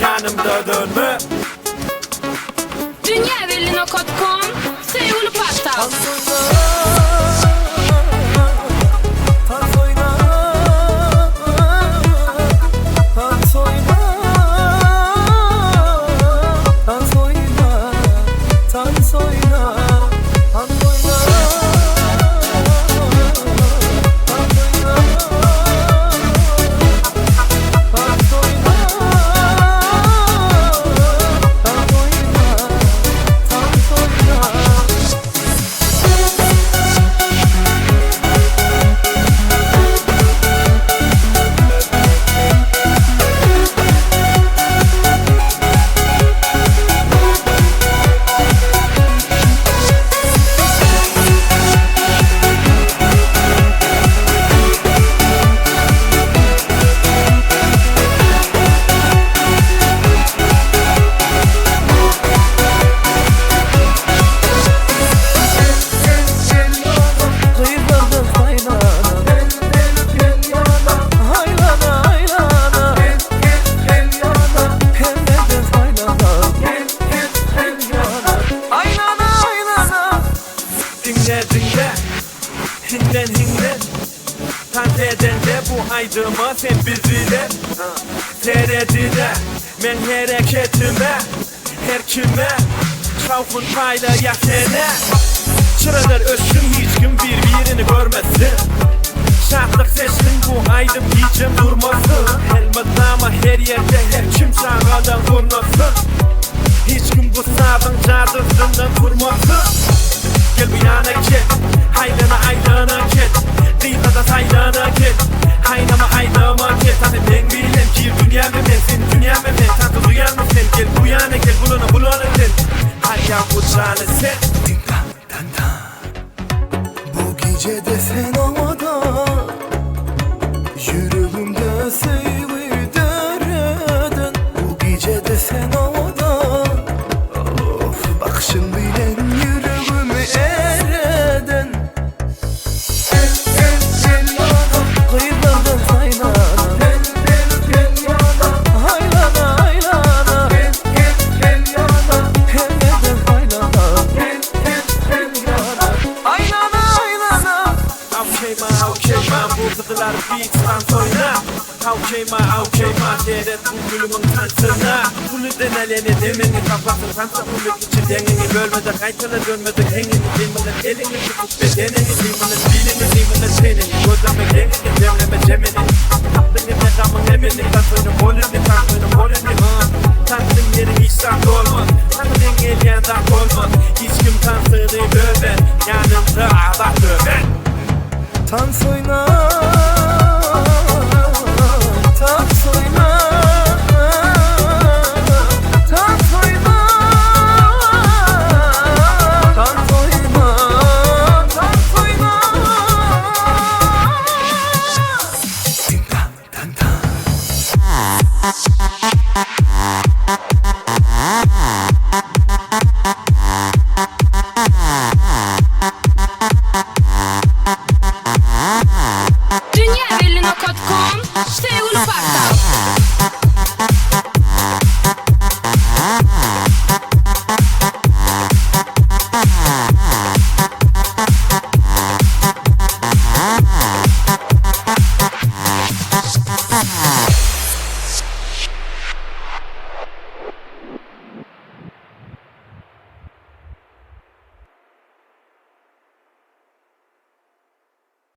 Yanımda dönme. Dünyaevlino.com Sevgili Pastas. Hinden Tantedende bu aydımı sen bizile Teredide men hareketime her kime Şavkun payla yakene Çıralar ölsün hiç kim birbirini görmesin Şartlık seçtin bu aydım hiçim durmasın Elbette ama her yerde her kim çağırdan vurmasın Hiç kim bu sağdan cadısından vurmasın Gel bir yana gel Aylana gel Dıyla da saylana gel Aynama gel Tabi ben bilem ki dünyamı ben Senin dünyamı ben Tanrı duyar mı sen Gel bu yana gel bulana gel Hayal uçağını sen Bu gece de sen havada Yüreğimde seyri dereden Bu gece de sen havada Of bakışın bilen yüreğimi ereden Kıyılardan saylana Haylana Herlerden haylana Okay ma bu kızlar beat'tan oyna Okay ma deret bu gülümün tansına Bunu deneleni demeni kafasın Sansa bunu için dengeni bölmede Kaytana dönmede hengini Dilmene elini tutup bedenini Dilmene senini Gözleme gelini demleme cemini Taktın ne damın emini Tansoyunu molini Taktın yeri hiç sak olmaz Taktın geliyen dak olmaz Hiç kim tansını döver Yanımda ağlar döver Tansoyna